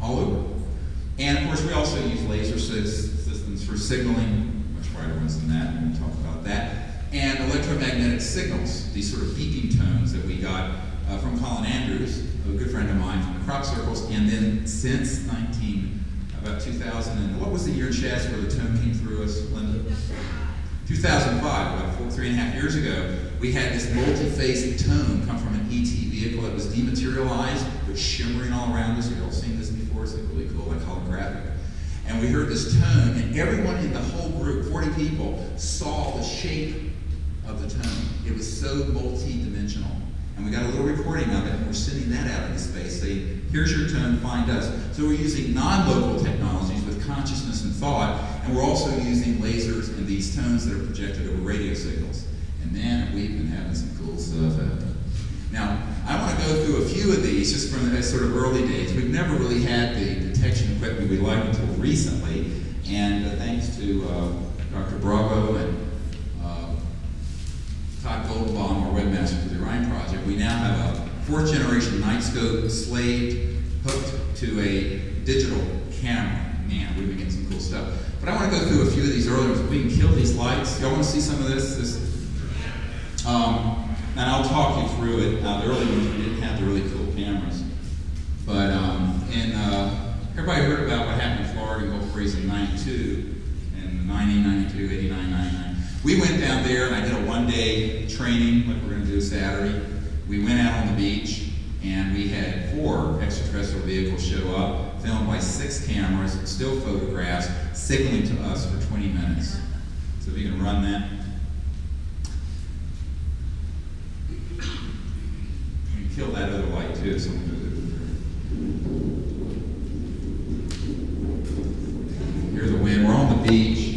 all over. And of course, we also use laser systems for signaling, much brighter ones than that, and we'll talk about that. And electromagnetic signals, these sort of beeping tones that we got from Colin Andrews, a good friend of mine from the crop circles, and then since about 2000, and what was the year, Chaz, where the tone came through us, Linda? 2005, about 3.5 years ago, we had this multi-phase tone come from an ET vehicle that was dematerialized, but shimmering all around us. You've all seen this before, it's like really cool, like holographic. And we heard this tone, and everyone in the whole group, 40 people, saw the shape of the tone. It was so multi-dimensional. And we got a little recording of it, and we're sending that out into space, saying, here's your tone, find us. So we're using non-local technologies with consciousness and thought, and we're also using lasers and these tones that are projected over radio signals. And man, we've been having some cool stuff happen. Now, I want to go through a few of these just from the sort of early days. We've never really had the detection equipment we like until recently, and thanks to Dr. Bravo and Todd Goldbaum, our webmaster for the Orion Project, we now have a 4th generation night scope slaved, hooked to a digital camera. Man, we've been getting some cool stuff. But I want to go through a few of these earlier ones. We can kill these lights. Y'all want to see some of this? And I'll talk you through it. The early ones, we didn't have the really cool cameras. But everybody heard about what happened in Florida in Gulf Breeze in 92, and 90, 92, 89, 99. We went down there and I did a one-day training, like we're going to do Saturday. We went out on the beach and we had 4 extraterrestrial vehicles show up, filmed by 6 cameras, still photographs, signaling to us for 20 minutes. So if you can run that. You can kill that other light too. So here's the wind. We're on the beach.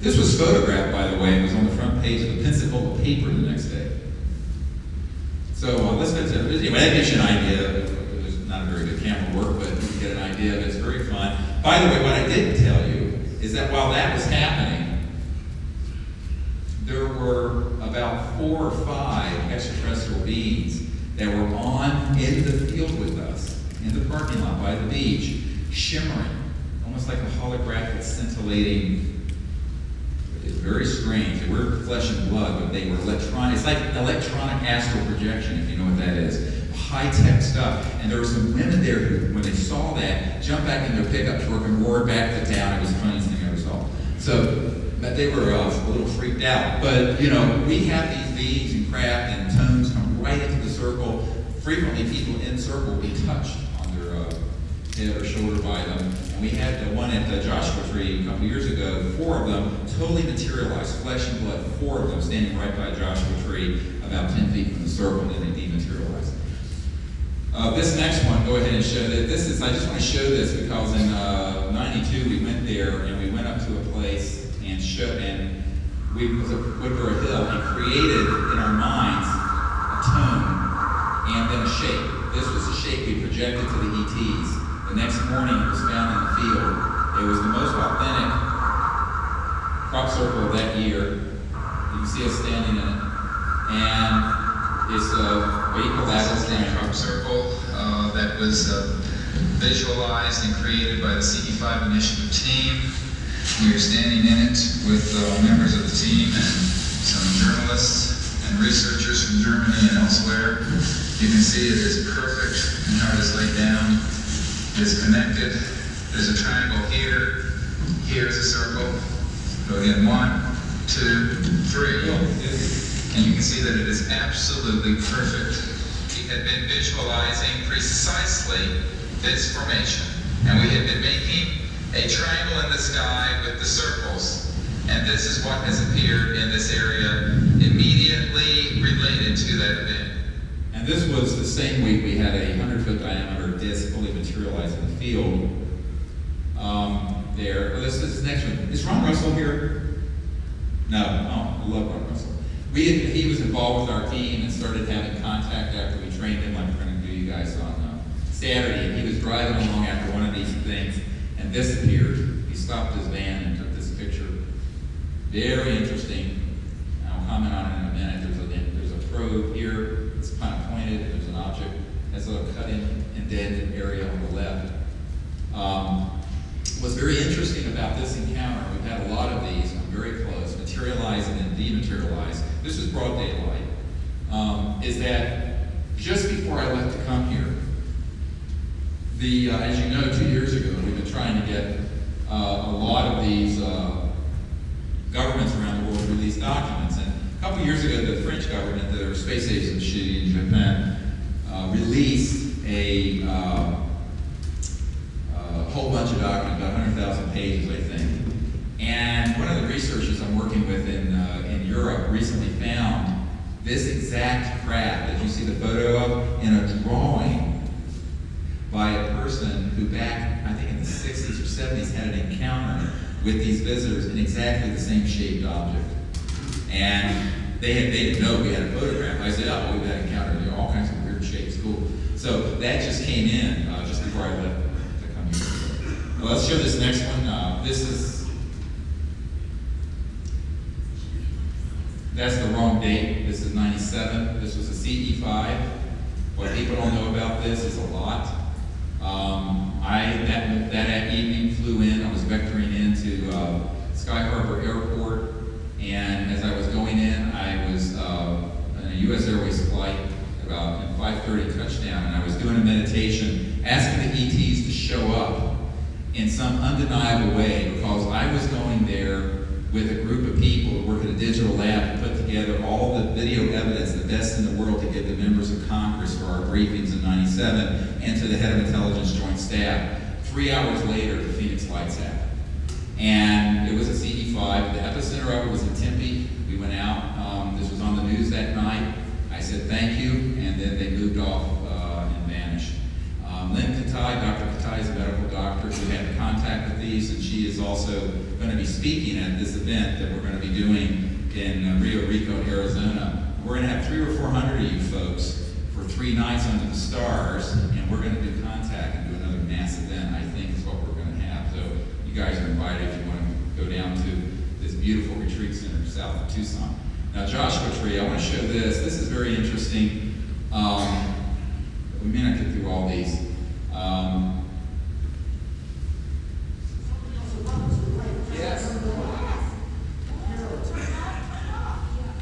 This was photographed, by the way. It was on the front page of the Pensacola paper the next day. So let's get to it. Anyway, that gives you an idea. It's not a very good camera work, but you get an idea of it. It's very fun. By the way, what I didn't tell you is that while that was happening, there were about 4 or 5 extraterrestrial beings that were in the field with us, in the parking lot by the beach, shimmering, almost like a holographic scintillating. It's very strange. They were flesh and blood, but they were electronic. It's like electronic astral projection, if you know what that is. high-tech stuff. And there were some women there who, when they saw that, jumped back in their pickup truck and roared back to town. It was the funniest thing I ever saw. So, but they were a little freaked out. But, you know, we have these beads and craft and tones come right into the circle. Frequently, people in circle will be touched on their head or shoulder by them. And we had the one at the Joshua Tree a couple years ago, 4 of them totally materialized, flesh and blood, 4 of them standing right by Joshua Tree, about 10 feet from the circle, and then they dematerialized. This next one, go ahead and show that. This is, I just want to show this because in '92 we went there and we went up to a place and we was at Woodbury Hill and created in our minds a tone and then a shape. This was the shape we projected to the ETs. The next morning it was found in the field. It was the most authentic crop circle of that year. You can see us standing in it. And it's a equilateral crop circle that was visualized and created by the CE5 initiative team. We are standing in it with members of the team and some journalists and researchers from Germany and elsewhere. You can see it is perfect and how it is laid down. It's connected. There's a triangle here. Here's a circle. Go again, 1, 2, 3. And you can see that it is absolutely perfect. We had been visualizing precisely this formation. And we had been making a triangle in the sky with the circles. And this is what has appeared in this area immediately related to that event. And this was the same week we had a 100-foot diameter disc fully materialized in the field. There. This is the next one. Is Ron Russell here? No. Oh, I love Ron Russell. He was involved with our team and started having contact after we trained him, like we're going to do you guys on Saturday. And he was driving along after one of these things, and this appeared. He stopped his van and took this picture. Very interesting. I'll comment on it in a minute. There's a probe here. It's kind of pointed. And there's an object. Has a little cut-in indented area on the left. What's very interesting about this encounter, we've had a lot of these, I'm very close, materialize and then dematerialize. This is broad daylight. Is that just before I left to come here, as you know, 2 years ago, we've been trying to get a lot of these governments around the world to release documents. And a couple years ago, the French government, their space agency in Japan, released a whole bunch of documents, about 100,000 pages, I think. And one of the researchers I'm working with in Europe recently found this exact craft that you see the photo of in a drawing by a person who back, I think in the 60s or 70s, had an encounter with these visitors in exactly the same shaped object. And they didn't know we had a photograph. I said, oh, we've had an encounter. There are all kinds of weird shapes, cool. So that just came in just before I left. Well, let's show this next one. That's the wrong date. This is 97. This was a CE5. What people don't know about this is a lot. That evening flew in. I was vectoring into Sky Harbor Airport, and as I was going in, I was in a U.S. Airways flight about 5:30 touchdown, and I was doing a meditation, asking the ETs to show up in some undeniable way, because I was going there with a group of people who work at a digital lab to put together all the video evidence, the best in the world, to give the members of Congress for our briefings in '97 and to the head of intelligence joint staff. 3 hours later, the Phoenix lights happened. And it was a CE5. The epicenter of it was in Tempe. We went out. This was on the news that night. I said thank you, and then they moved off and vanished. Lynn Katai, Dr. Katai is a medical doctor who had contact with these, and she is also going to be speaking at this event that we're going to be doing in Rio Rico, Arizona. We're going to have 300 or 400 of you folks for 3 nights under the stars, and we're going to do contact and do another mass event, I think is what we're going to have. So you guys are invited if you want to go down to this beautiful retreat center south of Tucson. Now, Joshua Tree, I want to show this. This is very interesting. We may not get through all these. Yes.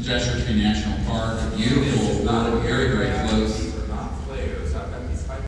Joshua Tree National Park, a beautiful little area